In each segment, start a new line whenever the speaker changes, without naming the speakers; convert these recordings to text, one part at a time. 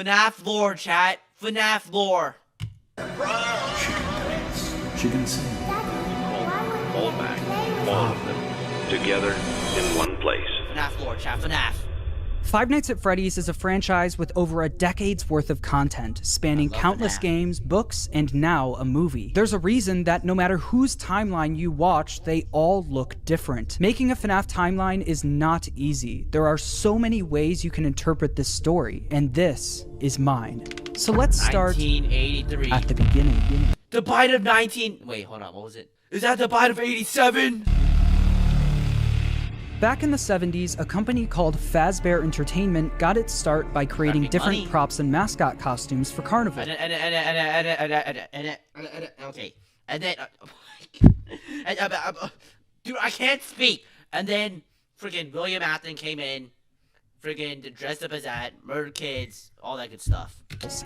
FNAF lore, chat. FNAF lore.
She can dance. She can sing.
All back. All of them. Together in one place.
FNAF lore, chat. FNAF.
Five Nights at Freddy's is a franchise with over a decade's worth of content, spanning countless games, books, and now a movie. There's a reason that no matter whose timeline you watch, they all look different. Making a FNAF timeline is not easy. There are so many ways you can interpret this story, and this is mine. So let's start
1983.
at the beginning.
The bite of 19... Wait, hold on. What was it? Is that the bite of 87?
Back in the 70s, a company called Fazbear Entertainment got its start by creating different props and mascot costumes for Carnival.
Okay. And then... dude, I can't speak. And then friggin' William Afton came in, friggin' dressed up as that, murdered kids, all that good stuff.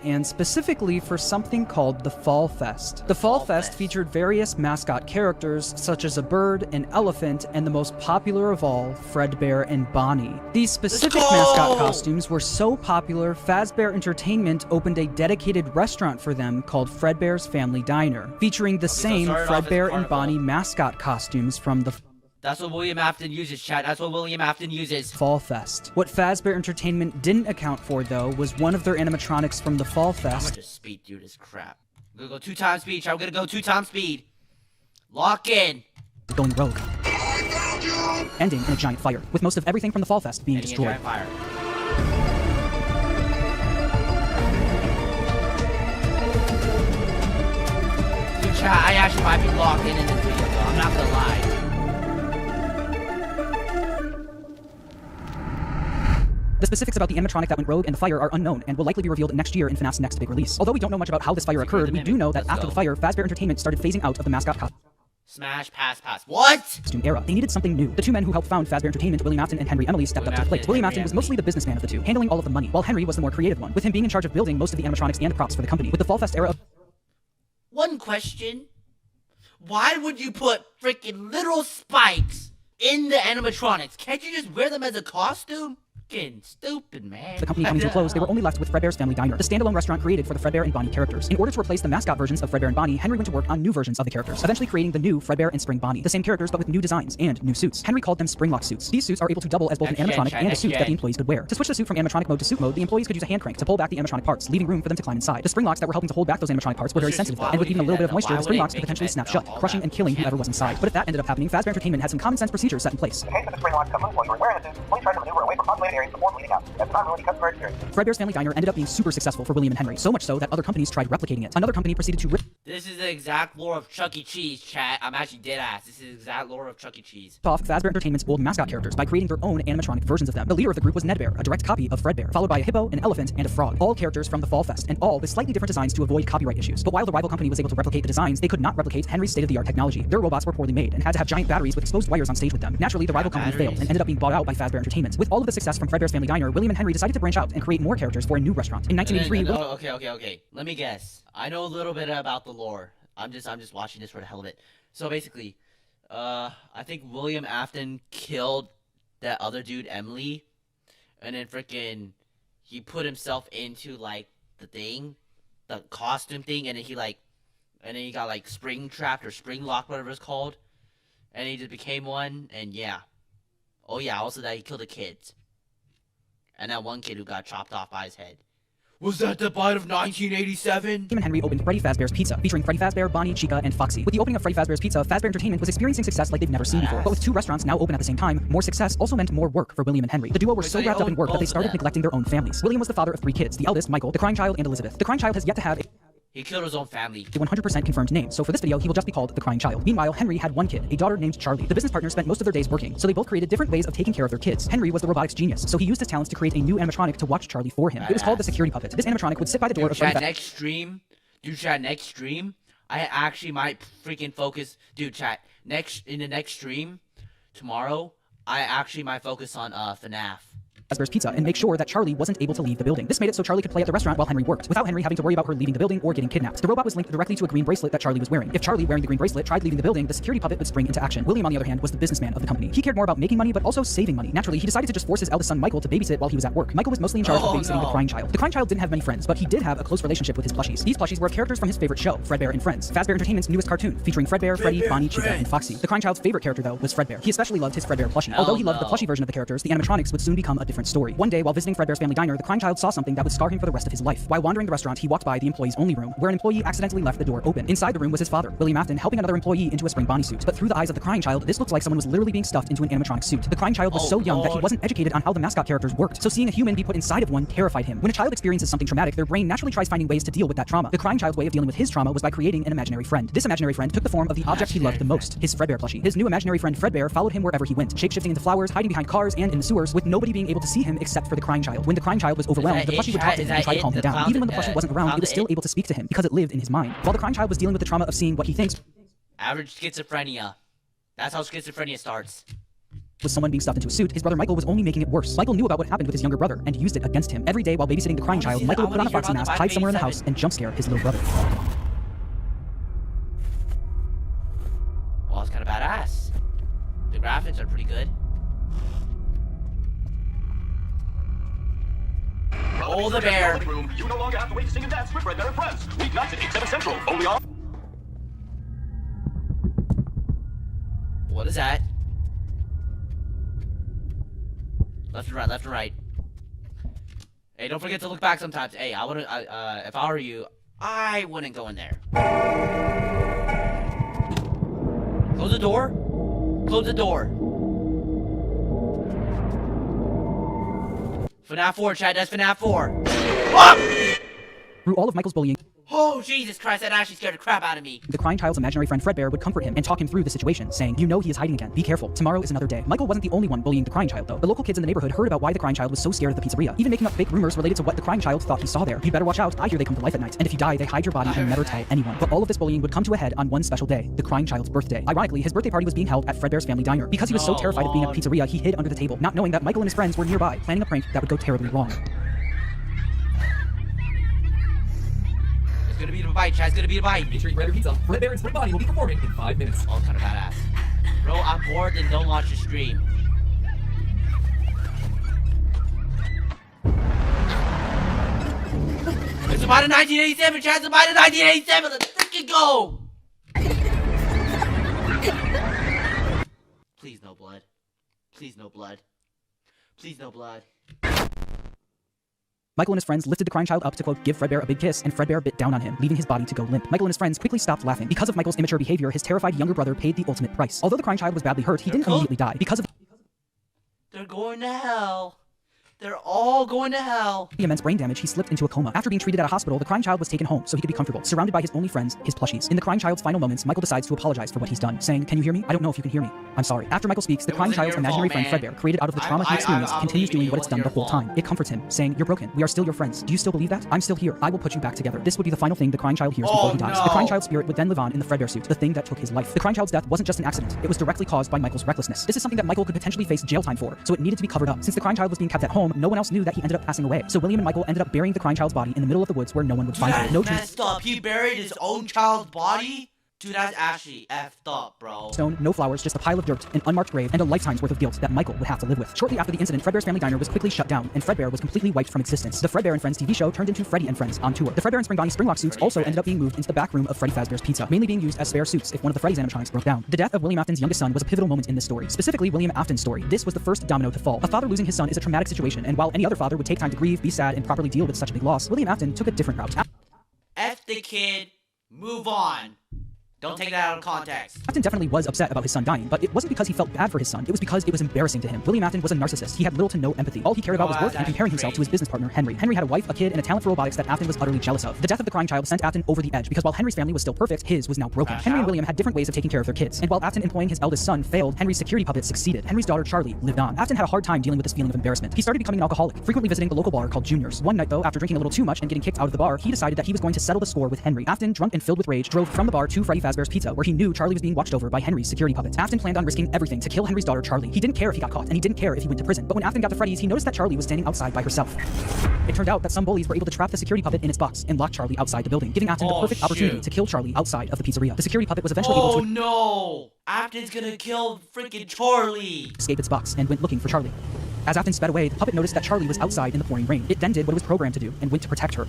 And specifically for something called the Fall Fest. The Fall Fest featured various mascot characters, such as a bird, an elephant, and the most popular of all, Fredbear and Bonnie. These specific mascot costumes were so popular, Fazbear Entertainment opened a dedicated restaurant for them called Fredbear's Family Diner, featuring the same Fredbear and Bonnie mascot costumes from the
That's what William Afton uses, chat. That's what William Afton uses.
Fall Fest. What Fazbear Entertainment didn't account for, though, was one of their animatronics from the Fall Fest.
I'm gonna just speed through this crap. I'm gonna go 2 times speed, chat. I'm gonna go 2 times speed. Lock in.
Going rogue. Ending in a giant fire, with most of everything from the Fall Fest being destroyed.
A giant fire. Dude, chat, I actually might be locked in this video, though. I'm not gonna lie.
The specifics about the animatronic that went rogue and the fire are unknown and will likely be revealed next year in FNAF's next big release. Although we don't know much about how this fire occurred, we do know that after the fire, Fazbear Entertainment started phasing out of the mascot
Smash, pass. What?
costume era. They needed something new. The two men who helped found Fazbear Entertainment, William Afton and Henry Emily, stepped up to the plate. William Afton was mostly the businessman of the two, handling all of the money, while Henry was the more creative one, with him being in charge of building most of the animatronics and props for the company. With the Fall Fest era of...
One question. Why would you put freaking little spikes in the animatronics? Can't you just wear them as a costume? Fucking stupid, man.
The company coming to a close, they were only left with Fredbear's Family Diner, the standalone restaurant created for the Fredbear and Bonnie characters. In order to replace the mascot versions of Fredbear and Bonnie, Henry went to work on new versions of the characters, eventually creating the new Fredbear and Spring Bonnie. The same characters, but with new designs and new suits. Henry called them Springlock suits. These suits are able to double as both an animatronic and a suit that the employees could wear. To switch the suit from animatronic mode to suit mode, the employees could use a hand crank to pull back the animatronic parts, leaving room for them to climb inside. The Springlocks that were helping to hold back those animatronic parts were very sensitive, and with even a little bit of moisture, the Springlocks could potentially snap shut, crushing and killing whoever was inside. But if that ended up happening, Fazbear Entertainment had some common sense procedures set in place.
In case of the Springlocks come loose while you are wearing the suit, please try to maneuver away from populated areas before bleeding out. That's not really customer experience.
Fredbear's Family Diner ended up being super successful for William and Henry, so much so that other companies tried replicating it. Another company proceeded to rip
This is the exact lore of Chuck E. Cheese, chat. I'm actually dead ass. This is the exact lore of Chuck E. Cheese.
off Fazbear Entertainment's old mascot characters by creating their own animatronic versions of them. The leader of the group was Nedbear, a direct copy of Fredbear, followed by a hippo, an elephant, and a frog. All characters from the Fall Fest, and all with slightly different designs to avoid copyright issues. But while the rival company was able to replicate the designs, they could not replicate Henry's state-of-the-art technology. Their robots were poorly made and had to have giant batteries with exposed wires on stage with them. Naturally, the rival company failed and ended up being bought out by Fazbear Entertainment. With all of the success from Fredbear's Family Diner, William and Henry decided to branch out and create more characters for a new restaurant. In 1983,
Okay. Let me guess. I know a little bit about the lore. I'm just watching this for the hell of it. So basically, I think William Afton killed that other dude, Emily, and then freaking he put himself into like the costume thing, and then he got like spring trapped or spring locked, whatever it's called, and he just became one. And yeah, oh yeah, also that he killed the kids, and that one kid who got chopped off by his head. Was that the bite of 1987?
William and Henry opened Freddy Fazbear's Pizza, featuring Freddy Fazbear, Bonnie, Chica, and Foxy. With the opening of Freddy Fazbear's Pizza, Fazbear Entertainment was experiencing success like they've never seen before. But with two restaurants now open at the same time, more success also meant more work for William and Henry. The duo were so wrapped up in work that they started neglecting their own families. William was the father of 3 kids, the eldest, Michael, the crying child, and Elizabeth. The crying child has yet to have
He killed his own family.
a 100% confirmed name, so for this video, he will just be called the crying child. Meanwhile, Henry had one kid, a daughter named Charlie. The business partners spent most of their days working, so they both created different ways of taking care of their kids. Henry was the robotics genius, so he used his talents to create a new animatronic to watch Charlie for him. It was called the security puppet. This animatronic would sit by the door of Freddy
next stream, I actually might freaking focus, in the next stream tomorrow, I actually might focus on FNAF.
Fazbear's Pizza and make sure that Charlie wasn't able to leave the building. This made it so Charlie could play at the restaurant while Henry worked, without Henry having to worry about her leaving the building or getting kidnapped. The robot was linked directly to a green bracelet that Charlie was wearing. If Charlie, wearing the green bracelet, tried leaving the building, the security puppet would spring into action. William, on the other hand, was the businessman of the company. He cared more about making money, but also saving money. Naturally, he decided to just force his eldest son Michael to babysit while he was at work. Michael was mostly in charge of babysitting the crying child. The crying child didn't have many friends, but he did have a close relationship with his plushies. These plushies were characters from his favorite show, Fredbear and Friends, Fazbear Entertainment's newest cartoon, featuring Fredbear, Freddy, Bonnie, Chica, and Foxy. The crying child's favorite character, though, was Fredbear. He especially loved his Fredbear plushie. Although he loved the plushie version of the characters, the animatronics would soon become a different story. One day, while visiting Fredbear's family diner, the crying child saw something that would scar him for the rest of his life. While wandering the restaurant, he walked by the employees' only room, where an employee accidentally left the door open. Inside the room was his father, William Afton, helping another employee into a spring Bonnie suit. But through the eyes of the crying child, this looked like someone was literally being stuffed into an animatronic suit. The crying child was so young that he wasn't educated on how the mascot characters worked, so seeing a human be put inside of one terrified him. When a child experiences something traumatic, their brain naturally tries finding ways to deal with that trauma. The crying child's way of dealing with his trauma was by creating an imaginary friend. This imaginary friend took the form of the object he loved the most, his Fredbear plushie. His new imaginary friend Fredbear followed him wherever he went, shapeshifting into flowers, hiding behind cars, and in the sewers, with nobody being able to see him except for the crying child. When the crying child was overwhelmed, the plushie would talk to him and try to calm him down. Even when the plushie wasn't around, it was still able to speak to him because it lived in his mind. While the crying child was dealing with the trauma of seeing what he thinks
Average schizophrenia. That's how schizophrenia starts.
was someone being stuffed into a suit, his brother Michael was only making it worse. Michael knew about what happened with his younger brother and used it against him. Every day while babysitting the crying child, Michael would put on a Foxy mask, hide somewhere in the house, and jump scare his little brother.
Well, it's kind of badass. The graphics are pretty good. Oh, the bear.
You no longer have to wait to sing and dance with Fredbear and Friends. Weeknights at 8, 7 Central. Only on.
What is that? Left and right, left and right. Hey, don't forget to look back sometimes. Hey, I wouldn't. If I were you, I wouldn't go in there. Close the door. Close the door. FNAF 4, Chad. That's FNAF 4. Ah!
Through all of Michael's bullying,
Oh, Jesus Christ, that actually scared the crap out of me.
the crying child's imaginary friend Fredbear would comfort him and talk him through the situation, saying, "You know he is hiding again. Be careful. Tomorrow is another day." Michael wasn't the only one bullying the crying child, though. The local kids in the neighborhood heard about why the crying child was so scared of the pizzeria, even making up fake rumors related to what the crying child thought he saw there. "You'd better watch out. I hear they come to life at night. And if you die, they hide your body and never tell anyone." But all of this bullying would come to a head on one special day, the crying child's birthday. Ironically, his birthday party was being held at Fredbear's family diner. Because he was so terrified of being at the pizzeria, he hid under the table, not knowing that Michael and his friends were nearby, planning a prank that would go terribly wrong.
It's gonna be the bite, Chad. It's gonna be the bite.
Make sure you grab your pizza. Fredbear and Spring Bonnie will be performing in 5 minutes.
Oh, kind of badass. Bro, I'm bored, then don't watch the stream. It's about a 1987, Chad. It's about a 1987. Let's freaking go. Please no blood. Please no blood. Please no blood.
Michael and his friends lifted the crying child up to, quote, give Fredbear a big kiss, and Fredbear bit down on him, leaving his body to go limp. Michael and his friends quickly stopped laughing. Because of Michael's immature behavior, his terrified younger brother paid the ultimate price. Although the crying child was badly hurt, he didn't immediately die. Because of
They're going to hell. They're all going to hell.
the immense brain damage, he slipped into a coma. After being treated at a hospital, the crying child was taken home so he could be comfortable, surrounded by his only friends, his plushies. In the crying child's final moments, Michael decides to apologize for what he's done, saying, "Can you hear me? I don't know if you can hear me. I'm sorry." After Michael speaks, the
It
crying
wasn't
child's
your
imaginary
fault,
friend
man.
Fredbear, created out of the trauma he experienced,
I
continues
believe
doing
it
what it's done the
wasn't your
whole time. It comforts him, saying, "You're broken. We are still your friends. Do you still believe that? I'm still here. I will put you back together." This would be the final thing the crying child hears before he dies. The crying child's spirit would then live on in the Fredbear suit, the thing that took his life. The crying child's death wasn't just an accident. It was directly caused by Michael's recklessness. This is something that Michael could potentially face jail time for, so it needed to be covered up. Since the crying child was being kept at home, no one else knew that he ended up passing away. So William and Michael ended up burying the crying child's body in the middle of the woods where no one would find
That's
it. No tree
messed up. He buried his own child's body? Dude, that's actually effed up, bro.
stone, no flowers, just a pile of dirt, an unmarked grave, and a lifetime's worth of guilt that Michael would have to live with. Shortly after the incident, Fredbear's family diner was quickly shut down, and Fredbear was completely wiped from existence. The Fredbear and Friends TV show turned into Freddy and Friends on tour. The Fredbear and Spring Bonnie Springlock suits also ended up being moved into the back room of Freddy Fazbear's Pizza, mainly being used as spare suits if one of the Freddy's animatronics broke down. The death of William Afton's youngest son was a pivotal moment in this story, specifically William Afton's story. This was the first domino to fall. A father losing his son is a traumatic situation, and while any other father would take time to grieve, be sad, and properly deal with such a big loss, William Afton took a different route.
F the kid. Move on. Don't take that out of context.
Afton definitely was upset about his son dying, but it wasn't because he felt bad for his son, it was because it was embarrassing to him. William Afton was a narcissist. He had little to no empathy. All he cared about was work and comparing himself to his business partner, Henry. Henry had a wife, a kid, and a talent for robotics that Afton was utterly jealous of. The death of the crying child sent Afton over the edge, because while Henry's family was still perfect, his was now broken. Henry and William had different ways of taking care of their kids, and while Afton employing his eldest son failed, Henry's security puppet succeeded. Henry's daughter, Charlie, lived on. Afton had a hard time dealing with this feeling of embarrassment. He started becoming an alcoholic, frequently visiting the local bar called Junior's. One night, though, after drinking a little too much and getting kicked out of the bar, he decided that he was going to settle the score with Henry. Afton, drunk and filled with rage, drove from the bar to Freddy Fazbear's Fazbear's Pizza, where he knew Charlie was being watched over by Henry's security puppet. Afton planned on risking everything to kill Henry's daughter Charlie. He didn't care if he got caught, and he didn't care if he went to prison. But when Afton got to Freddy's, he noticed that Charlie was standing outside by herself. It turned out that some bullies were able to trap the security puppet in its box and lock Charlie outside the building, giving Afton the perfect opportunity to kill Charlie outside of the pizzeria. The security puppet was eventually able to
no! Afton's gonna kill freaking Charlie!
Escape its box and went looking for Charlie. As Afton sped away, the puppet noticed that Charlie was outside in the pouring rain. It then did what it was programmed to do and went to protect her.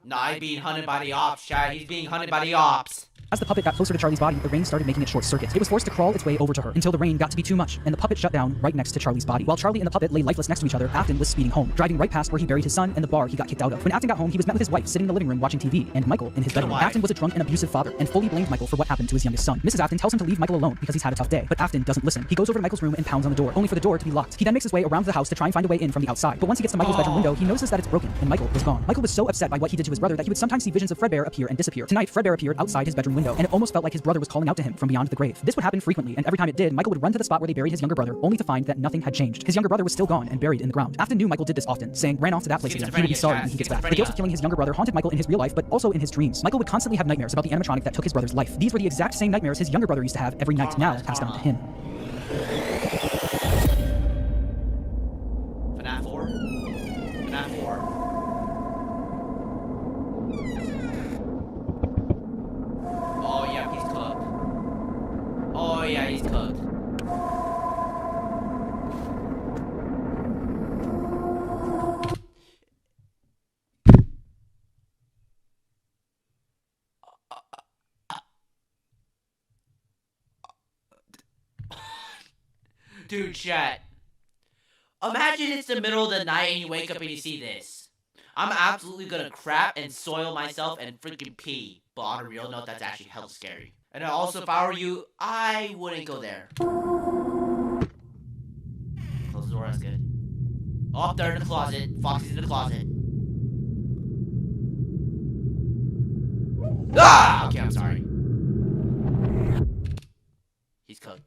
Nah, he's being hunted by the ops, Chad. He's being hunted by the ops.
As the puppet got closer to Charlie's body, the rain started making it short circuit. It was forced to crawl its way over to her until the rain got to be too much, and the puppet shut down right next to Charlie's body. While Charlie and the puppet lay lifeless next to each other, Afton was speeding home, driving right past where he buried his son and the bar he got kicked out of. When Afton got home, he was met with his wife sitting in the living room watching TV, and Michael in his bedroom. Afton was a drunk and abusive father, and fully blamed Michael for what happened to his youngest son. Mrs. Afton tells him to leave Michael alone because he's had a tough day, but Afton doesn't listen. He goes over to Michael's room and pounds on the door, only for the door to be locked. He then makes his way around the house to try and find a way in from the outside. But once he gets to Michael's bedroom window, he notices that it's broken, and Michael was gone. Michael was so upset by what he did to his brother that he would sometimes see visions of Fredbear appear and disappear. Tonight, Fredbear appeared outside his bedroom window, and it almost felt like his brother was calling out to him from beyond the grave. This would happen frequently, and every time it did, Michael would run to the spot where they buried his younger brother, only to find that nothing had changed. His younger brother was still gone and buried in the ground. Afton knew Michael did this often, saying ran off to that place again. He would be sorry when he gets back. The guilt of killing his younger brother haunted Michael in his real life, but also in his dreams. Michael would constantly have nightmares about the animatronic that took his brother's life. These were the exact same nightmares his younger brother used to have every night, now passed on to him.
FNAF 4? FNAF 4. Oh yeah, he's cooked. Oh yeah, he's cooked. Dude, chat. Imagine it's the middle of the night and you wake up and you see this. I'm absolutely gonna crap and soil myself and freaking pee. But on a real note, that's actually hella scary. And also, if I were you, I wouldn't go there. Close the door, that's good. Oh, they're in the closet. Foxy's in the closet. Ah! Okay, I'm sorry. He's cooked.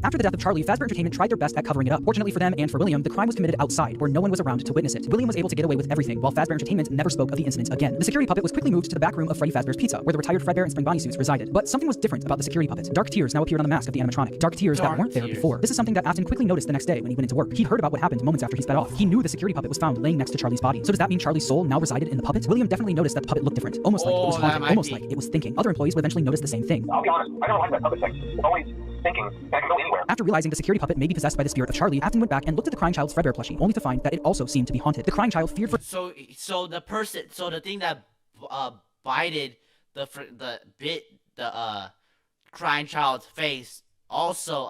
After the death of Charlie, Fazbear Entertainment tried their best at covering it up. Fortunately for them and for William, the crime was committed outside, where no one was around to witness it. William was able to get away with everything, while Fazbear Entertainment never spoke of the incident again. The security puppet was quickly moved to the back room of Freddy Fazbear's Pizza, where the retired Fredbear and Spring Bonnie suits resided. But something was different about the security puppet. Dark tears now appeared on the mask of the animatronic. Dark tears that weren't there before. This is something that Afton quickly noticed the next day when he went into work. He'd heard about what happened moments after he sped off. He knew the security puppet was found laying next to Charlie's body. So does that mean Charlie's soul now resided in the puppet? William definitely noticed that the puppet looked different. Almost like it was haunted. Almost like it was thinking. Other employees would eventually notice the same thing.
I'll be honest, I don't like that puppet thing. It's always thinking that can go anywhere.
After realizing the security puppet may be possessed by the spirit of Charlie, Afton went back and looked at the crying child's Fredbear plushie, only to find that it also seemed to be haunted. The crying child feared for
So the thing that bited the crying child's face also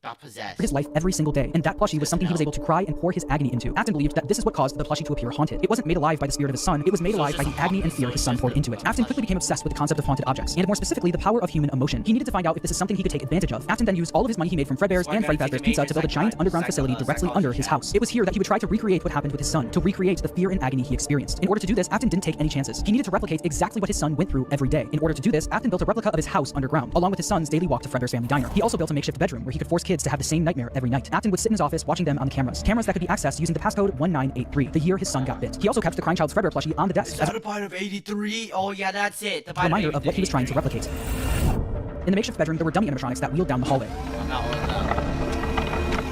got possessed.
his life every single day, and that plushie was something he was able to cry and pour his agony into. Afton believed that this is what caused the plushie to appear haunted. It wasn't made alive by the spirit of his son, it was made alive by the agony and fear his son poured into it. Afton quickly became obsessed with the concept of haunted objects, and more specifically, the power of human emotion. He needed to find out if this is something he could take advantage of. Afton then used all of his money he made from Fredbear's and Freddy Fazbear's Pizza to build a giant underground facility directly under his house. It was here that he would try to recreate what happened with his son, to recreate the fear and agony he experienced. In order to do this, Afton didn't take any chances. He needed to replicate exactly what his son went through every day. In order to do this, Afton built a replica of his house underground, along with his son's daily walk to Fredbear's family diner. He also built a makeshift bedroom where he could force kids to have the same nightmare every night. Afton would sit in his office watching them on the cameras that could be accessed using the passcode 1983, the year his son got bit. He also kept the crying child's Fredbear plushie on the desk
Is that a bite of 83? Oh yeah, that's it. The
a reminder of what he was trying to replicate. In the makeshift bedroom, there were dummy animatronics that wheeled down the hallway.
I'm not holding them.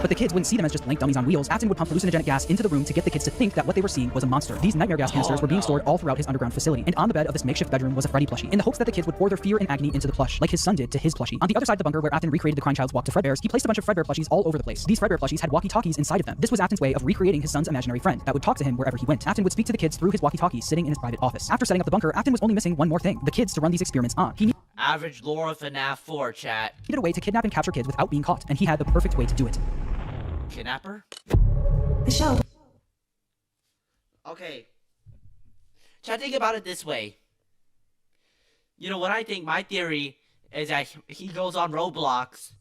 But the kids wouldn't see them as just blank dummies on wheels. Afton would pump hallucinogenic gas into the room to get the kids to think that what they were seeing was a monster. These nightmare gas canisters were being stored all throughout his underground facility, and on the bed of this makeshift bedroom was a Freddy plushie, in the hopes that the kids would pour their fear and agony into the plush, like his son did to his plushie. On the other side of the bunker where Afton recreated the crying child's walk to Fredbear's, he placed a bunch of Fredbear plushies all over the place. These Fredbear plushies had walkie-talkies inside of them. This was Afton's way of recreating his son's imaginary friend that would talk to him wherever he went. Afton would speak to the kids through his walkie-talkie sitting in his private office. After setting up the bunker, Afton was only missing one more thing: the kids to run these experiments on. He
Average lore of FNAF 4, chat.
needed a way to kidnap and capture kids without being caught, and he had the perfect way to do it.
Kidnapper?
The show.
Okay. Chat, think about it this way. You know what I think? My theory is that he goes on Roblox.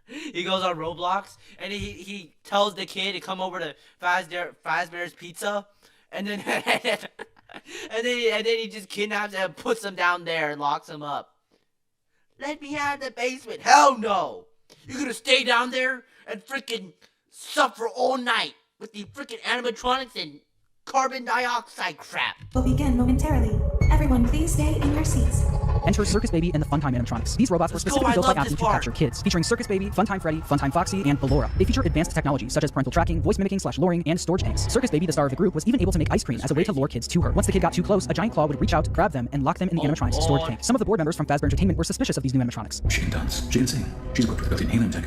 He goes on Roblox and he tells the kid to come over to Fazbear's Pizza, and then and then he just kidnaps him and puts him down there and locks him up. Let me out of the basement. Hell no! You're gonna stay down there and freaking suffer all night with the freaking animatronics and carbon dioxide crap.
Will begin momentarily. Everyone, please stay in your seats.
Enter Circus Baby and the Funtime animatronics. These robots were specifically built by Afton to capture kids, featuring Circus Baby, Funtime Freddy, Funtime Foxy, and Ballora. They feature advanced technology such as parental tracking, voice mimicking / luring, and storage tanks. Circus Baby, the star of the group, was even able to make ice cream as a way to lure kids to her. Once the kid got too close, a giant claw would reach out, grab them, and lock them in the animatronics storage tank. Some of the board members from Fazbear Entertainment were suspicious of these new animatronics.
She can dance. She can sing. She's equipped with built-in helium tech.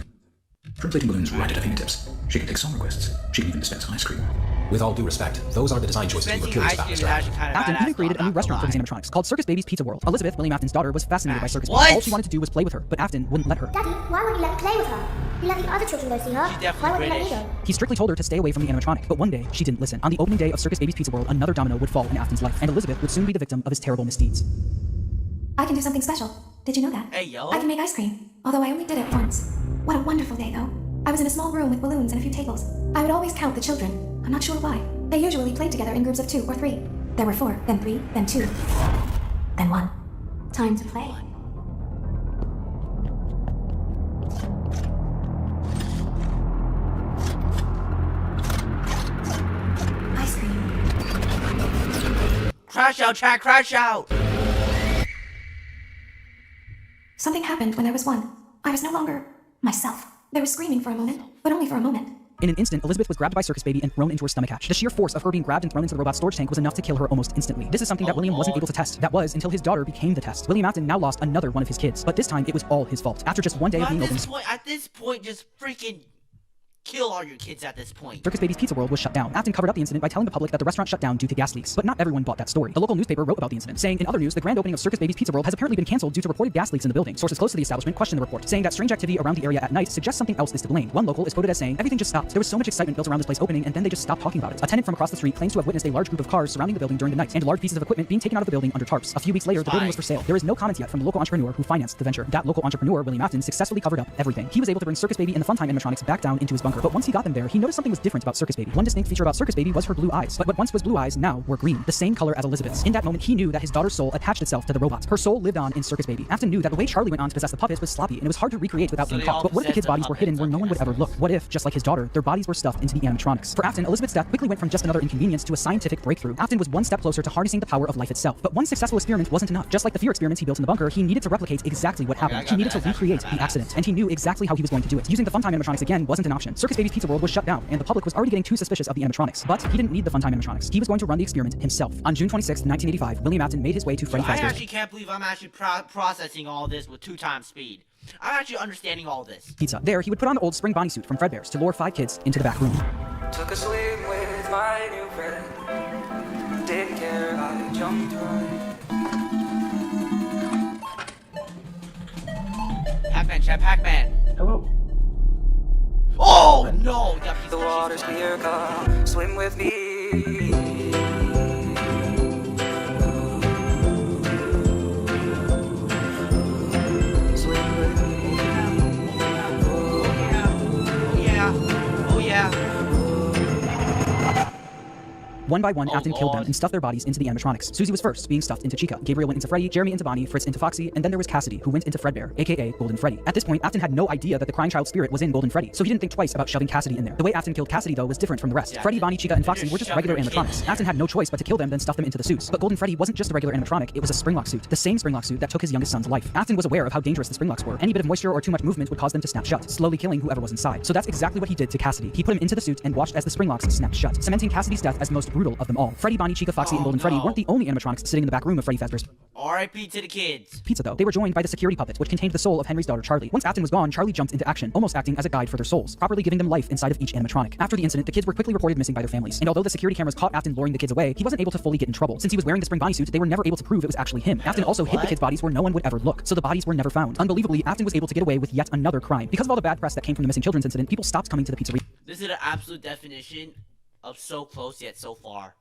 From inflating balloons right at her fingertips. She can take song requests. She can even dispense ice cream.
With all due respect, those are the design choices we were curious about, Mr. Afton.
Afton even created a new restaurant for these animatronics called Circus Baby's Pizza World. Elizabeth, William Afton's daughter, was fascinated by Circus Baby. All she wanted to do was play with her, but Afton wouldn't let her.
Daddy, why won't you let me play with her? You let the other children go see her. Why won't you let me go?
He strictly told her to stay away from the animatronic, but one day she didn't listen. On the opening day of Circus Baby's Pizza World, another domino would fall in Afton's life, and Elizabeth would soon be the victim of his terrible misdeeds.
I can do something special. Did you know that?
Hey, yo.
I can make ice cream, although I only did it once. What a wonderful day, though. I was in a small room with balloons and a few tables. I would always count the children. I'm not sure why. They usually played together in groups of 2 or 3. There were 4, then 3, then 2, then 1. Time to play. Ice cream.
Crash out, chat, crash out.
Something happened when I was 1. I was no longer myself. There was screaming for a moment, but only for a moment.
In an instant, Elizabeth was grabbed by Circus Baby and thrown into her stomach hatch. The sheer force of her being grabbed and thrown into the robot storage tank was enough to kill her almost instantly. This is something that William wasn't able to test. That was until his daughter became the test. William Afton now lost another one of his kids, but this time it was all his fault. After just one day of being open,
At this point, just freaking kill all your kids at this point.
Circus Baby's Pizza World was shut down. Afton covered up the incident by telling the public that the restaurant shut down due to gas leaks, but not everyone bought that story. The local newspaper wrote about the incident, saying, in other news, the grand opening of Circus Baby's Pizza World has apparently been canceled due to reported gas leaks in the building. Sources close to the establishment questioned the report, saying that strange activity around the area at night suggests something else is to blame. One local is quoted as saying, everything just stopped. There was so much excitement built around this place opening, and then they just stopped talking about it. A tenant from across the street claims to have witnessed a large group of cars surrounding the building during the night, and large pieces of equipment being taken out of the building under tarps. A few weeks later, the building was for sale. There is no comment yet from the local entrepreneur who financed the venture. That local entrepreneur, William Afton, successfully covered up everything. He was able to bring Circus Baby and the Funtime animatronics back down into his bunker, but once he got them there, he noticed something was different about Circus Baby. One distinct feature about Circus Baby was her blue eyes, but what once was blue eyes now were green, the same color as Elizabeth's. In that moment, he knew that his daughter's soul attached itself to the robot. Her soul lived on in Circus Baby. Afton knew that the way Charlie went on to possess the puppets was sloppy, and it was hard to recreate without being caught. But what if the kids' bodies were hidden where no one would ever look? What if, just like his daughter, their bodies were stuffed into the animatronics? For Afton, Elizabeth's death quickly went from just another inconvenience to a scientific breakthrough. Afton was one step closer to harnessing the power of life itself. But one successful experiment wasn't enough. Just like the fear experiments he built in the bunker, he needed to replicate exactly what happened. He needed to recreate the accident, and he knew exactly how he was going to do it. Using the Funtime animatronics again wasn't an option. Circus Baby's Pizza World was shut down, and the public was already getting too suspicious of the animatronics. But he didn't need the Funtime animatronics. He was going to run the experiment himself. On June 26, 1985, William Afton made his way to Freddy
I
Fazbear's.
actually can't believe I'm actually processing all this with 2 times speed. I'm actually understanding all this.
Pizza. There, he would put on the old spring Bonnie suit from Fredbear's to lure 5 kids into the back room.
Took a swim with my new friend. Didn't care, I jumped right.
Pac-Man, chat, Pac-Man.
Hello.
Oh no!
The water's clear, come swim with me. Swim with me.
Oh yeah.
One by one, Afton killed them
Lord.
and stuffed their bodies into the animatronics. Susie was first, being stuffed into Chica. Gabriel went into Freddy, Jeremy into Bonnie, Fritz into Foxy, and then there was Cassidy, who went into Fredbear, aka Golden Freddy. At this point, Afton had no idea that the crying child spirit was in Golden Freddy, so he didn't think twice about shoving Cassidy in there. The way Afton killed Cassidy, though, was different from the rest. Freddy, Bonnie, Chica, and Foxy were just regular animatronics. Afton had no choice but to kill them, then stuff them into the suits. But Golden Freddy wasn't just a regular animatronic, it was a springlock suit. The same springlock suit that took his youngest son's life. Afton was aware of how dangerous the springlocks were. Any bit of moisture or too much movement would cause them to snap shut, slowly killing whoever was inside. So that's exactly what he did to Cassidy. He put him into the suit and watched as the springlocks snapped shut, cementing Cassidy's death as the most brutal of them all. Freddy, Bonnie, Chica, Foxy, and Golden Freddy weren't the only animatronics sitting in the back room of Freddy Fazbear's
R.I.P. to the kids.
Pizza, though. They were joined by the security puppet, which contained the soul of Henry's daughter, Charlie. Once Afton was gone, Charlie jumped into action, almost acting as a guide for their souls, properly giving them life inside of each animatronic. After the incident, the kids were quickly reported missing by their families, and although the security cameras caught Afton luring the kids away, he wasn't able to fully get in trouble. Since he was wearing the spring Bonnie suit, they were never able to prove it was actually him. Afton also hid the kids' bodies where no one would ever look, so the bodies were never found. Unbelievably, Afton was able to get away with yet another crime. Because of all the bad press that came from the missing children's incident, people stopped coming to the pizzeria.
This is the absolute definition of so close yet so far.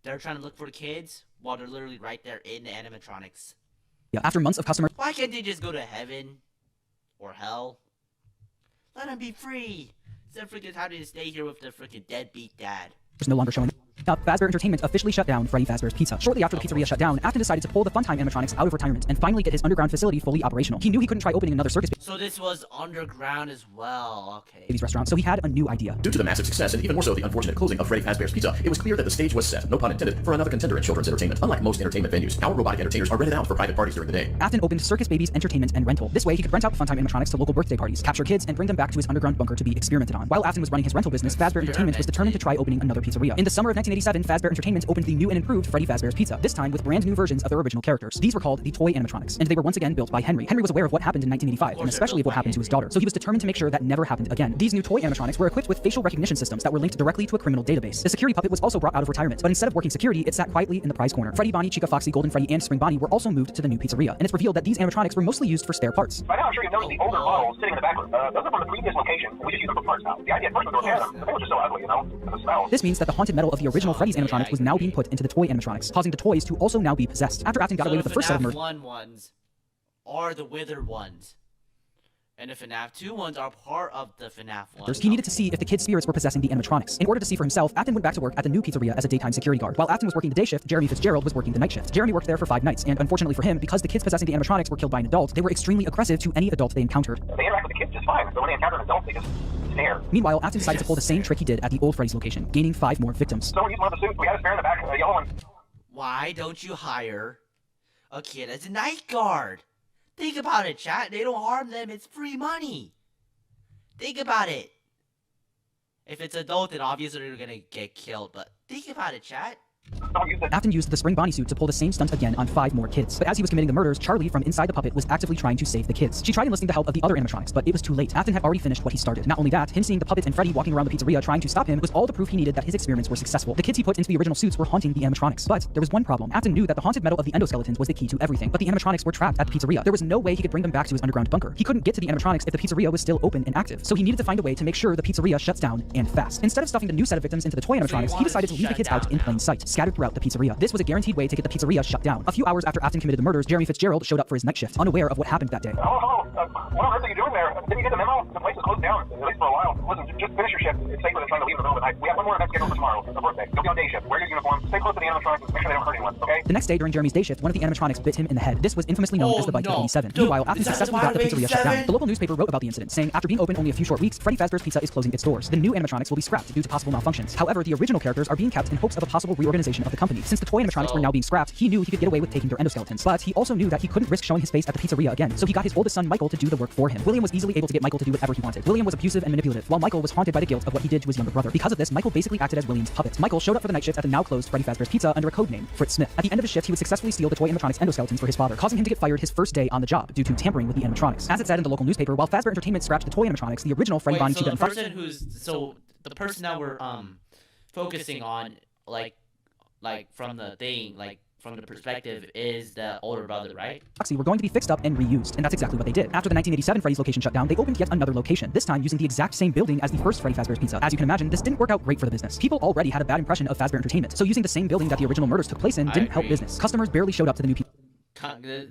They're trying to look for the kids while they're literally right there in the animatronics.
Yeah, after months of customer
Why can't they just go to heaven? Or hell? Let them be free! Instead of freaking having to stay here with their freaking deadbeat dad.
was no longer showing up, Fazbear Entertainment officially shut down Freddy Fazbear's Pizza. Shortly after the pizzeria shut down, Afton decided to pull the Funtime animatronics out of retirement and finally get his underground facility fully operational. He knew he couldn't try opening another circus.
So this was underground as well. Okay.
These restaurants, so he had a new idea.
Due to the massive success and even more so the unfortunate closing of Freddy Fazbear's Pizza, it was clear that the stage was set, no pun intended, for another contender in children's entertainment. Unlike most entertainment venues, our robotic entertainers are rented out for private parties during the day.
Afton opened Circus Babies Entertainment and Rental. This way, he could rent out Funtime animatronics to local birthday parties, capture kids, and bring them back to his underground bunker to be experimented on. While Afton was running his rental business, Fazbear Entertainment was determined to try opening another pizzeria. In the summer of 1987, Fazbear Entertainment opened the new and improved Freddy Fazbear's Pizza, this time with brand new versions of their original characters. These were called the toy animatronics, and they were once again built by Henry. Henry was aware of what happened in 1985, and especially of what happened to his daughter, so he was determined to make sure that never happened again. These new toy animatronics were equipped with facial recognition systems that were linked directly to a criminal database. The security puppet was also brought out of retirement, but instead of working security, it sat quietly in the prize corner. Freddy, Bonnie, Chica, Foxy, Golden Freddy, and Spring Bonnie were also moved to the new pizzeria, and it's revealed that these animatronics were mostly used for spare parts.
By now, I'm sure you've noticed the older models sitting in the back room. Those are from the previous location. We just use them for parts now. The idea at first was to repair them, but they were just so ugly, you know? The smell.
This means that the haunted metal of the original Freddy's animatronics was now being put into the toy animatronics, causing the toys to also now be possessed. After Afton got away with the first set of murders,
FNAF 1 ones are the withered ones. And the FNAF 2 ones are part of the FNAF 1.
he needed to see if the kids' spirits were possessing the animatronics. In order to see for himself, Afton went back to work at the new pizzeria as a daytime security guard. While Afton was working the day shift, Jeremy Fitzgerald was working the night shift. Jeremy worked there for 5 nights, and unfortunately for him, because the kids possessing the animatronics were killed by an adult, they were extremely aggressive to any adult they encountered.
They interact with the kids just fine, but when they encounter an adult, they just stare.
Meanwhile, Afton decided to pull the same trick he did at the old Freddy's location, gaining 5 more victims.
Someone used one of the suits. We had a spare in the back, a yellow one.
Why don't you hire a kid as a night guard? Think about it, chat. They don't harm them. It's free money. Think about it. If it's adult, then obviously they're gonna get killed. But think about it, chat.
Afton used the Spring Bonnie suit to pull the same stunt again on 5 more kids. But as he was committing the murders, Charlie from inside the puppet was actively trying to save the kids. She tried enlisting the help of the other animatronics, but it was too late. Afton had already finished what he started. Not only that, him seeing the puppet and Freddy walking around the pizzeria trying to stop him was all the proof he needed that his experiments were successful. The kids he put into the original suits were haunting the animatronics. But there was one problem. Afton knew that the haunted metal of the endoskeletons was the key to everything, but the animatronics were trapped at the pizzeria. There was no way he could bring them back to his underground bunker. He couldn't get to the animatronics if the pizzeria was still open and active, so he needed to find a way to make sure the pizzeria shuts down and fast. Instead of stuffing the new set of victims into the toy animatronics, he decided to leave the kids out in plain sight, scattered throughout the pizzeria. This was a guaranteed way to get the pizzeria shut down. A few hours after Afton committed the murders, Jeremy Fitzgerald showed up for his night shift, unaware of what happened that day.
Hello. What on earth are you doing there? Didn't you get the memo? The place is closed down, at least for a while. Listen, just finish your shift. It's safer than trying to leave in the middle of the night. We have one more event scheduled for tomorrow, a birthday. You'll be on day shift. Wear your uniform. Stay close to the animatronics and make sure they don't hurt anyone, okay?
The next day during Jeremy's day shift, one of the animatronics bit him in the head. This was infamously known as the bite of 87. Meanwhile, Afton successfully got the pizzeria shut down. The local newspaper wrote about the incident, saying after being open only a few short weeks, Freddy Fazbear's Pizza is closing its doors. The new animatronics will be scrapped due to possible malfunctions. However, the original characters are being kept in hopes of a possible reorganization of the company. Since the toy animatronics were now being scrapped, he knew he could get away with taking their endoskeletons. But he also knew that he couldn't risk showing his face at the pizzeria again, so he got his oldest son Michael to do the work for him. William was easily able to get Michael to do whatever he wanted. William was abusive and manipulative, while Michael was haunted by the guilt of what he did to his younger brother. Because of this, Michael basically acted as William's puppet. Michael showed up for the night shift at the now closed Freddy Fazbear's Pizza under a code name, Fritz Smith. At the end of his shift, he would successfully steal the toy animatronics endoskeletons for his father, causing him to get fired his first day on the job due to tampering with the animatronics. As it said in the local newspaper, while Fazbear Entertainment scrapped the toy animatronics, the original Freddy, Bonnie, Chica, and Foxy.
The person that we're focusing on, like from the thing, like from the perspective, is the older brother, right?
Were going to be fixed up and reused, and that's exactly what they did. After the 1987 Freddy's location shut down, they opened yet another location, this time using the exact same building as the first Freddy Fazbear's Pizza. As you can imagine, this didn't work out great for the business. People already had a bad impression of Fazbear Entertainment, so using the same building that the original murders took place in didn't help business. Customers barely showed up to the new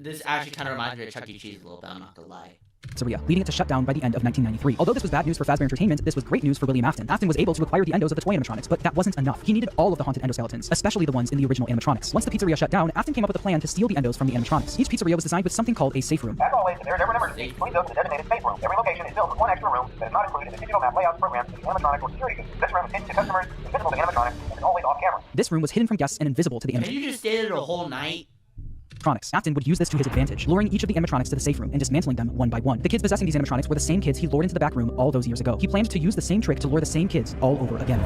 This actually kind of reminds me of Chuck E. Cheese a little bit, I'm not gonna lie.
pizzeria, leading it to shut down by the end of 1993. Although this was bad news for Fazbear Entertainment, this was great news for William Afton. Afton was able to acquire the endos of the toy animatronics, but that wasn't enough. He needed all of the haunted endoskeletons, especially the ones in the original animatronics. Once the pizzeria shut down, Afton came up with a plan to steal the endos from the animatronics. Each pizzeria was designed with something called a safe room.
As always, if there is ever an emergency, please go to the designated safe room. Every location is filled with one extra room that is not included in the digital map layouts programs to the animatronic or security goods. This room is hidden to customers, invisible to animatronics, and is always off camera.
This room was hidden from guests and invisible to the animatronics.
Can you just stay there the whole night?
Afton would use this to his advantage, luring each of the animatronics to the safe room and dismantling them one by one. The kids possessing these animatronics were the same kids he lured into the back room all those years ago. He planned to use the same trick to lure the same kids all over again.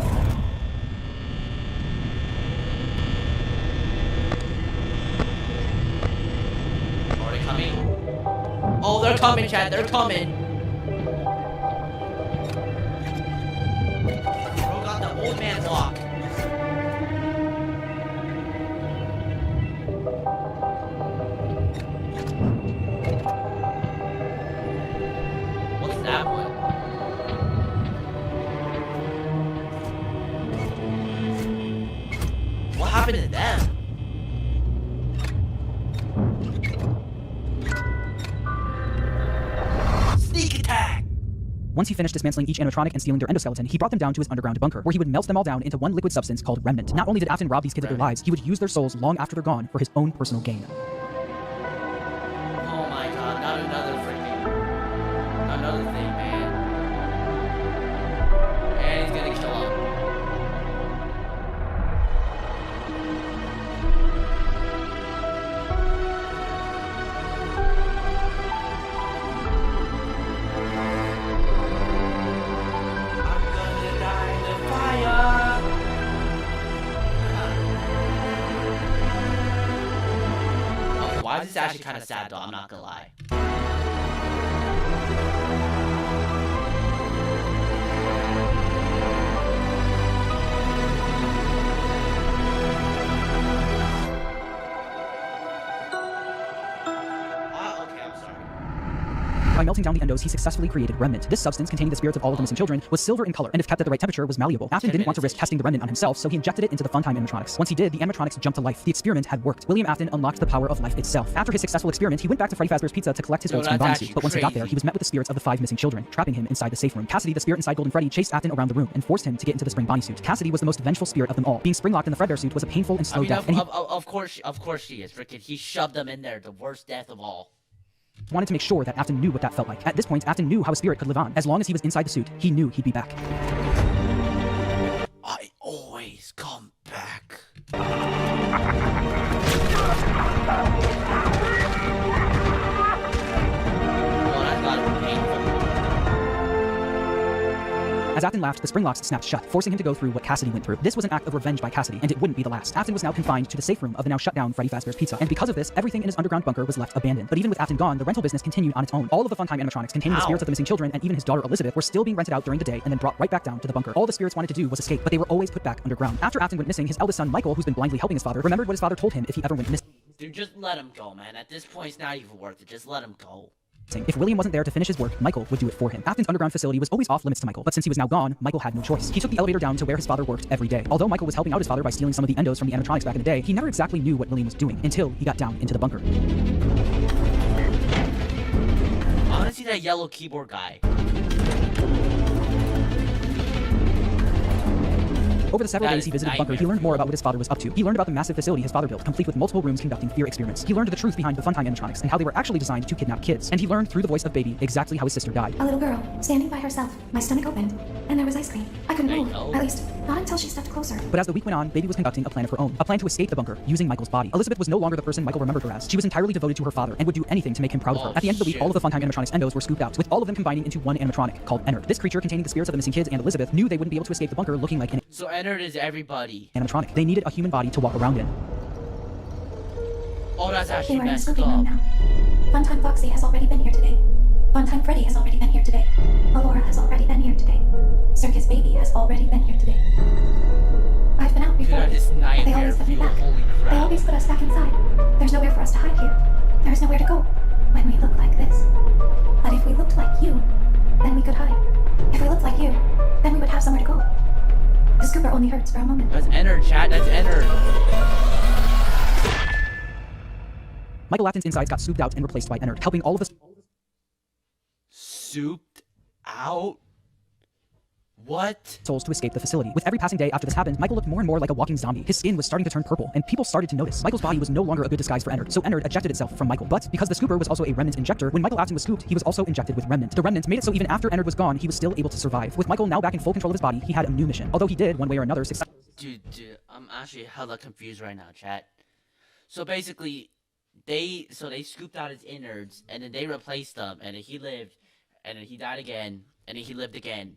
Are they coming? Oh, they're coming, Chad. They're coming. Bro got the old man block. That one. What happened to them? Sneak attack!
Once he finished dismantling each animatronic and stealing their endoskeleton, he brought them down to his underground bunker, where he would melt them all down into one liquid substance called Remnant. Not only did Afton rob these kids of their lives, he would use their souls long after they're gone for his own personal gain.
Oh my god, not another freaking... is actually kind of sad though, I'm not gonna lie.
By melting down the endos, he successfully created remnant. This substance, containing the spirits of all of the missing children, was silver in color, and if kept at the right temperature, was malleable. Afton didn't want to risk testing the remnant on himself, so he injected it into the Funtime animatronics. Once he did, the animatronics jumped to life. The experiment had worked. William Afton unlocked the power of life itself. After his successful experiment, he went back to Freddy Fazbear's Pizza to collect his old spring body suit, but once he got there, he was met with the spirits of the 5 missing children, trapping him inside the safe room. Cassidy, the spirit inside Golden Freddy, chased Afton around the room and forced him to get into the spring body suit. Cassidy was the most vengeful spirit of them all. Being spring-locked in the Fredbear suit was a painful and slow death, and
of course she is. Freaking, he shoved them in there, the worst death of all.
Wanted to make sure that Afton knew what that felt like. At this point, Afton knew how a spirit could live on. As long as he was inside the suit, he knew he'd be back.
I always come back.
As Afton laughed, the spring locks snapped shut, forcing him to go through what Cassidy went through. This was an act of revenge by Cassidy, and it wouldn't be the last. Afton was now confined to the safe room of the now shut down Freddy Fazbear's Pizza, and because of this, everything in his underground bunker was left abandoned. But even with Afton gone, the rental business continued on its own. All of the Funtime animatronics containing the spirits of the missing children and even his daughter Elizabeth were still being rented out during the day and then brought right back down to the bunker. All the spirits wanted to do was escape, but they were always put back underground. After Afton went missing, his eldest son Michael, who's been blindly helping his father, remembered what his father told him if he ever went missing.
Dude, just let him go, man. At this point, it's not even worth it. Just let him go.
If William wasn't there to finish his work, Michael would do it for him. Afton's underground facility was always off limits to Michael, but since he was now gone, Michael had no choice. He took the elevator down to where his father worked every day. Although Michael was helping out his father by stealing some of the endos from the animatronics back in the day, he never exactly knew what William was doing until he got down into the bunker.
I want to see that yellow keyboard guy.
Over the several days he visited the bunker, he learned more about what his father was up to. He learned about the massive facility his father built, complete with multiple rooms conducting fear experiments. He learned the truth behind the Funtime animatronics and how they were actually designed to kidnap kids. And he learned through the voice of Baby exactly how his sister died.
A little girl, standing by herself, my stomach opened, and there was ice cream. I couldn't move, at least, not until she stepped closer.
But as the week went on, Baby was conducting a plan of her own, a plan to escape the bunker, using Michael's body. Elizabeth was no longer the person Michael remembered her as. She was entirely devoted to her father and would do anything to make him proud of her. At the end of the week, all of the Funtime animatronics endos were scooped out, with all of them combining into one animatronic called Ennard. This creature, containing the spirits of the missing kids and Elizabeth, knew they wouldn't be able to escape the bunker looking like an
So Ennard is everybody.
animatronic. They needed a human body to walk around in.
Oh, that's actually
They were in the
messed
scooping
up.
room now. Funtime Foxy has already been here today. Funtime Freddy has already been here today. Alora has already been here today. Circus Baby has already been here today. I've been out before,
Dude, this
but they
nightmare
always let me
fuel,
back.
holy
They
crap.
always put us back inside. There's nowhere for us to hide here. There's nowhere to go when we look like this. But if we looked like you, then we could hide. If we looked like you, then we would have somewhere to go. The scooper only hurts for a moment.
That's Ennard, chat. That's Ennard.
Michael Afton's insides got souped out and replaced by Ennard, helping all of the
Souped out? What?
souls to escape the facility. With every passing day after this happened, Michael looked more and more like a walking zombie. His skin was starting to turn purple, and people started to notice. Michael's body was no longer a good disguise for Ennard, so Ennard ejected itself from Michael. But because the scooper was also a remnant injector, when Michael Afton was scooped, he was also injected with remnant. The remnant made it so even after Ennard was gone, he was still able to survive. With Michael now back in full control of his body, he had a new mission. Although he did, one way or another, success.
Dude, I'm actually hella confused right now, chat. So basically, they scooped out his innards, and then they replaced them, and then he lived, and then he died again, and then he lived again.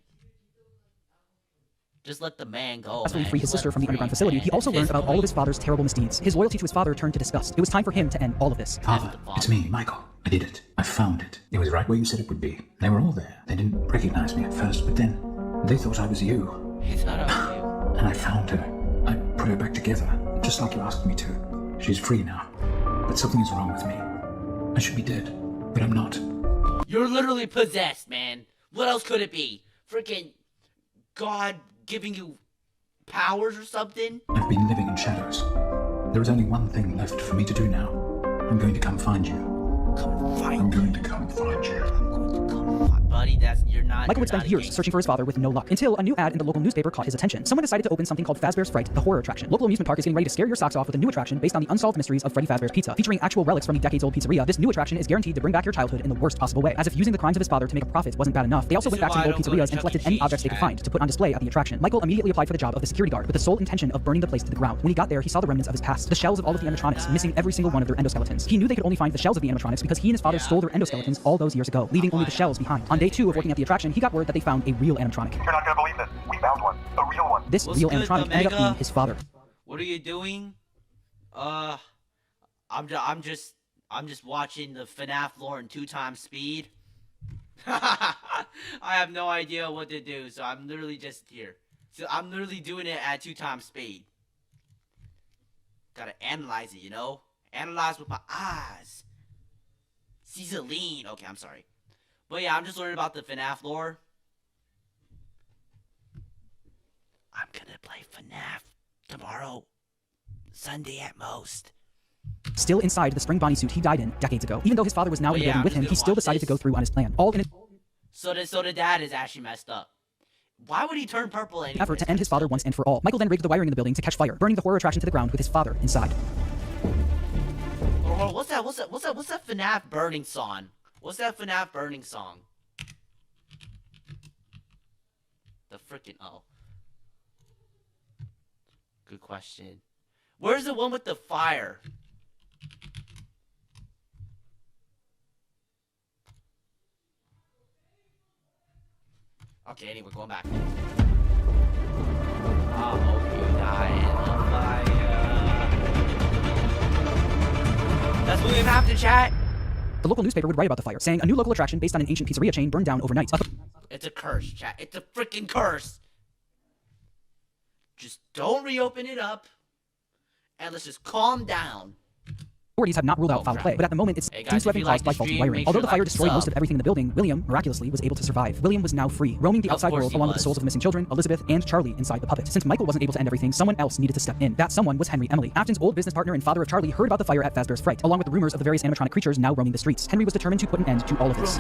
Just let the man go, man.
Free his sister from the underground facility. He also learned about all of his father's terrible misdeeds. His loyalty to his father turned to disgust. It was time for him to end all of this.
Father, it's me, Michael. I did it. I found it. It was right where you said it would be. They were all there. They didn't recognize me at first, but then they thought I was you.
He thought I was you.
And I found her. I put her back together, just like you asked me to. She's free now. But something is wrong with me. I should be dead, but I'm not.
You're literally possessed, man. What else could it be? Freaking God giving you powers or something?
I've been living in shadows. There is only one thing left for me to do now. I'm going to come find you. I'm going to come find you.
Buddy, you're not.
Michael would spend years searching for his father with no luck, until a new ad in the local newspaper caught his attention. Someone decided to open something called Fazbear's Fright, the horror attraction. Local amusement park is getting ready to scare your socks off with a new attraction based on the unsolved mysteries of Freddy Fazbear's Pizza. Featuring actual relics from the decades-old pizzeria, this new attraction is guaranteed to bring back your childhood in the worst possible way. As if using the crimes of his father to make a profit wasn't bad enough, they also went back to the old pizzerias and collected any objects they could find to put on display at the attraction. Michael immediately applied for the job of the security guard with the sole intention of burning the place to the ground. When he got there, he saw the remnants of his past, the shells of all of the animatronics, missing every single one of their endoskeletons. He knew they could only find the shells of the animatronics because he and his father stole their endoskeletons all those years ago, leaving only the shells behind. On day 2 of working at the attraction, he got word that they found a real animatronic.
You're not gonna believe this. We found one. A real one.
This real animatronic ended up being his father.
What are you doing? I'm just watching the FNAF lore in 2x speed. I have no idea what to do, so I'm literally just here. So I'm literally doing it at 2x speed. Gotta analyze it, you know? Analyze with my eyes. Caesaline. Okay, I'm sorry. But yeah, I'm just learning about the FNAF lore. I'm gonna play FNAF tomorrow. Sunday at most.
Still inside the spring Bonnie suit he died in decades ago. Even though his father was now in the building with him, he still decided to go through on his plan. All in it.
So the dad is actually messed up. Why would he turn purple anyway?
Effort to end his father once and for all. Michael then rigged the wiring in the building to catch fire, burning the horror attraction to the ground with his father inside.
What's that FNAF burning song? What's that FNAF burning song? The frickin' Good question. Where's the one with the fire? Okay, anyway, going back. I hope you die in the fire. That's William Afton, chat.
The local newspaper would write about the fire, saying a new local attraction based on an ancient pizzeria chain burned down overnight.
It's a curse, chat. It's a freaking curse. Just don't reopen it up, and let's just calm down.
Authorities have not ruled out foul play, but at the moment it seems to have been caused by faulty wiring. Although the fire destroyed most of everything in the building, William, miraculously, was able to survive. William was now free, roaming the outside world along with the souls of the missing children, Elizabeth, and Charlie inside the puppet. Since Michael wasn't able to end everything, someone else needed to step in. That someone was Henry Emily. Afton's old business partner and father of Charlie heard about the fire at Fazbear's Fright, along with the rumors of the various animatronic creatures now roaming the streets. Henry was determined to put an end to all of this.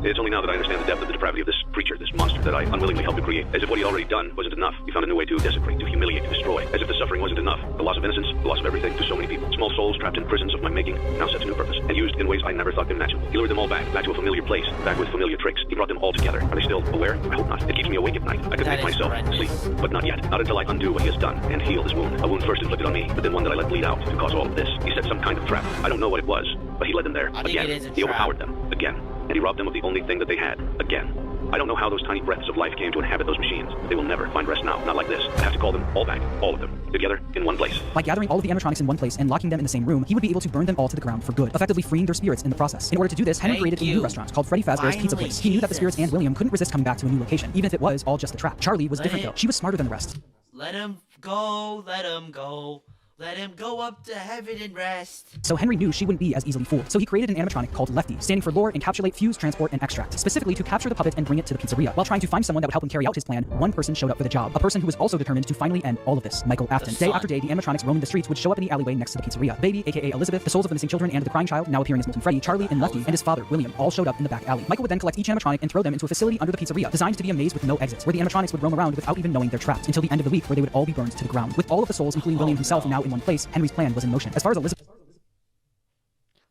It's only now that I understand the depth of the depravity of this creature, this monster that I unwillingly helped to create. As if what he already done wasn't enough, he found a new way to desecrate, to humiliate, to destroy. As if the suffering wasn't enough. The loss of innocence, the loss of everything to so many people. Small souls trapped in prisons of my making, now set to new purpose, and used in ways I never thought imaginable. He lured them all back to a familiar place, back with familiar tricks. He brought them all together. Are they still aware? I hope not. It keeps me awake at night. I can make myself sleep, but not yet. Not until I undo what he has done and heal this wound. A wound first inflicted on me, but then one that I let bleed out to cause all of this. He set some kind of trap. I don't know what it was, but he led them there. Again. He overpowered them. Again. And he robbed them of the only thing that they had. Again. I don't know how those tiny breaths of life came to inhabit those machines. They will never find rest now. Not like this. I have to call them all back. All of them. Together in one place.
By gathering all of the animatronics in one place and locking them in the same room, he would be able to burn them all to the ground for good, effectively freeing their spirits in the process. In order to do this, Henry created a new restaurant called Freddy Fazbear's Pizza Place. He knew that the spirits and William couldn't resist coming back to a new location, even if it was all just a trap. Charlie was different though. She was smarter than the rest.
Let him go, let him go. Let him go up to heaven and rest.
So Henry knew she wouldn't be as easily fooled. So he created an animatronic called Lefty, standing for Lure, Encapsulate, Fuse, Transport, and Extract, specifically to capture the puppet and bring it to the pizzeria. While trying to find someone that would help him carry out his plan, one person showed up for the job. A person who was also determined to finally end all of this, Michael Afton. Day after day, the animatronics roaming the streets would show up in the alleyway next to the pizzeria. Baby, aka Elizabeth, the souls of the missing children, and the crying child, now appearing as Molten Freddy, Charlie, and Lefty, and his father, William, all showed up in the back alley. Michael would then collect each animatronic and throw them into a facility under the pizzeria, designed to be a maze with no exits, where the animatronics would roam around without even knowing they're trapped, until the end of the week, where they would all be burned to the ground. With all of the souls, including William himself, now in one place, Henry's plan was in motion. As far as Elizabeth...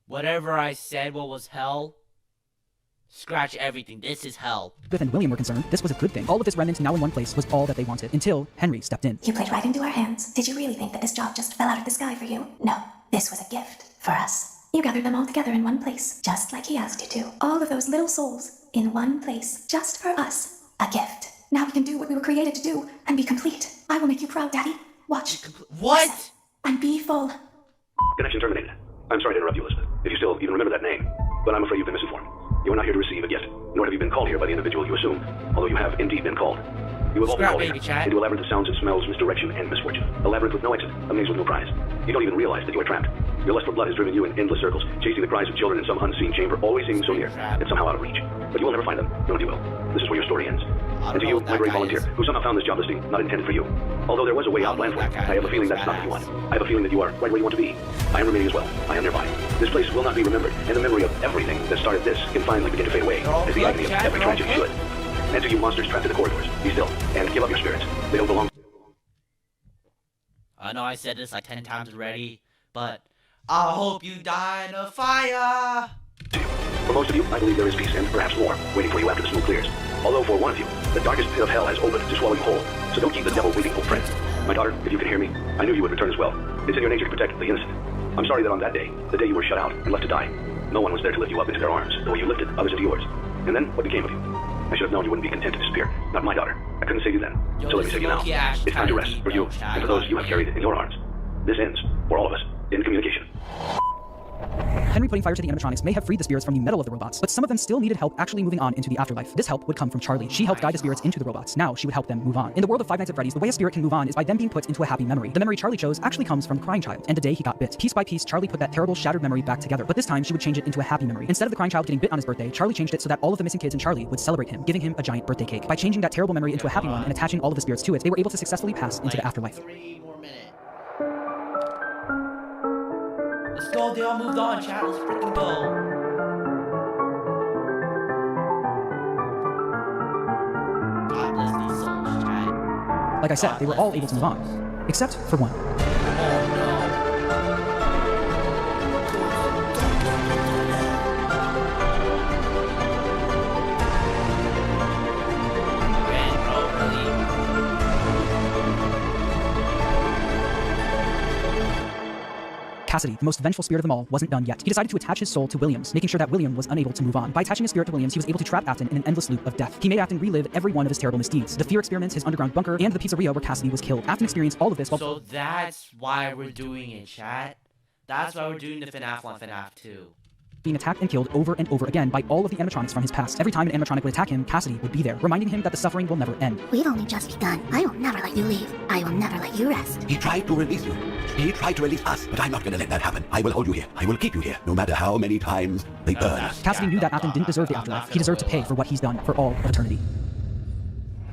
Whatever I said what was hell, scratch everything. This is hell.
Beth and William were concerned, this was a good thing. All of this remnant now in one place was all that they wanted, until Henry stepped in.
You played right into our hands. Did you really think that this job just fell out of the sky for you? No, this was a gift for us. You gathered them all together in one place, just like he asked you to. All of those little souls in one place, just for us. A gift. Now we can do what we were created to do and be complete. I will make you proud, Daddy. Watch.
What?
Listen, and be full.
Connection terminated. I'm sorry to interrupt you, Elizabeth, if you still even remember that name, but I'm afraid you've been misinformed. You are not here to receive a gift, nor have you been called here by the individual you assume, although you have indeed been called. You have all been called here into a labyrinth of sounds and smells, misdirection, and misfortune. A labyrinth with no exit, a maze with no prize. You don't even realize that you are trapped. Your lust for blood has driven you in endless circles, chasing the cries of children in some unseen chamber, always seeming so near, and somehow out of reach. But you will never find them, nor you will. This is where your story ends. And to you, my brave volunteer, who somehow found this job listing not intended for you. Although there was a way out planned for you, I have a feeling that's not what you want. I have a feeling that you are right where you want to be. I am remaining as well. I am nearby. This place will not be remembered, and the memory of everything that started this can finally begin to fade away, as the agony of every tragedy should. And to you monsters trapped in the corridors, be still, and give up your spirits. They don't belong.
I know I said this like 10 times already, but I hope you die in a fire.
For most of you, I believe there is peace and perhaps more waiting for you after the smoke clears. Although for one of you, the darkest pit of hell has opened to swallow you whole. So don't keep the devil waiting, old friend. My daughter, if you can hear me, I knew you would return as well. It's in your nature to protect the innocent. I'm sorry that on that day, the day you were shut out and left to die, no one was there to lift you up into their arms, the way you lifted others into yours. And then, what became of you? I should have known you wouldn't be content to disappear. Not my daughter. I couldn't save you then. So let me save you now. It's time to rest for you and for those you have carried in your arms. This ends, for all of us, in communication.
Henry putting fire to the animatronics may have freed the spirits from the metal of the robots, but some of them still needed help actually moving on into the afterlife. This help would come from Charlie. She helped guide the spirits into the robots. Now she would help them move on. In the world of Five Nights at Freddy's, the way a spirit can move on is by them being put into a happy memory. The memory Charlie chose actually comes from the crying child, and the day he got bit. Piece by piece, Charlie put that terrible, shattered memory back together, but this time she would change it into a happy memory. Instead of the crying child getting bit on his birthday, Charlie changed it so that all of the missing kids and Charlie would celebrate him, giving him a giant birthday cake. By changing that terrible memory into a happy one and attaching all of the spirits to it, they were able to successfully pass into the afterlife.
3 more minutes. Let's go, they all moved on, chat. Let's freaking go. God bless these souls, chat.
Like I said, they were all able to move on, except for one. Cassidy, the most vengeful spirit of them all, wasn't done yet. He decided to attach his soul to William's, making sure that William was unable to move on. By attaching his spirit to William's, he was able to trap Afton in an endless loop of death. He made Afton relive every one of his terrible misdeeds. The fear experiments, his underground bunker, and the pizzeria where Cassidy was killed. Afton experienced all of this while—
So that's why we're doing it, chat. That's why we're doing the FNAF on FNAF 2.
being attacked and killed over and over again by all of the animatronics from his past. Every time an animatronic would attack him, Cassidy would be there, reminding him that the suffering will never end.
We've only just begun. I will never let you leave. I will never let you rest.
He tried to release you. He tried to release us, but I'm not going to let that happen. I will hold you here. I will keep you here, no matter how many times they burn us.
Cassidy knew that Afton didn't deserve the afterlife. He deserved to pay for what he's done for all of eternity.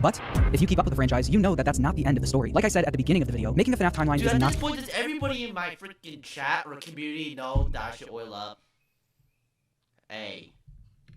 But if you keep up with the franchise, you know that that's not the end of the story. Like I said at the beginning of the video, making the FNAF timeline is
at
not—
this point, does everybody in my freaking chat or community know that I should oil up? Hey.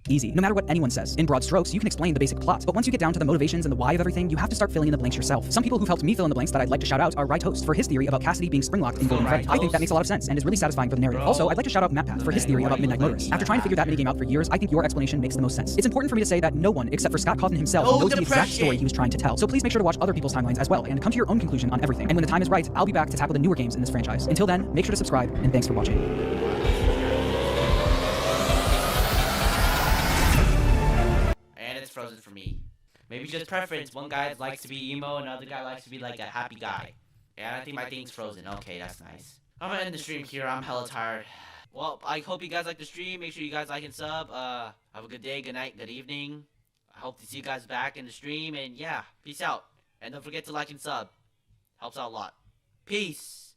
easy, no matter what anyone says. In broad strokes, you can explain the basic plot, but once you get down to the motivations and the why of everything, you have to start filling in the blanks yourself. Some people who've helped me fill in the blanks that I'd like to shout out are Right Host for his theory about Cassidy being spring-locked in Golden Freddy. I think that makes a lot of sense and is really satisfying for the narrative. Also, I'd like to shout out MapPath for his theory about Midnight Motorist. After trying to figure that minigame out for years, I think your explanation makes the most sense. It's important for me to say that no one, except for Scott Cawthon himself, knows the exact story he was trying to tell. So please make sure to watch other people's timelines as well and come to your own conclusion on everything. And when the time is right, I'll be back to tackle the newer games in this franchise. Until then, make sure to subscribe, and thanks for watching.
Frozen for me. Maybe just preference. One guy likes to be emo, another guy likes to be like a happy guy. And I think my thing's Frozen. Okay, that's nice. I'm gonna end the stream here. I'm hella tired. Well, I hope you guys like the stream. Make sure you guys like and sub. Have a good day, good night, good evening. I hope to see you guys back in the stream. And yeah, peace out. And don't forget to like and sub. Helps out a lot. Peace.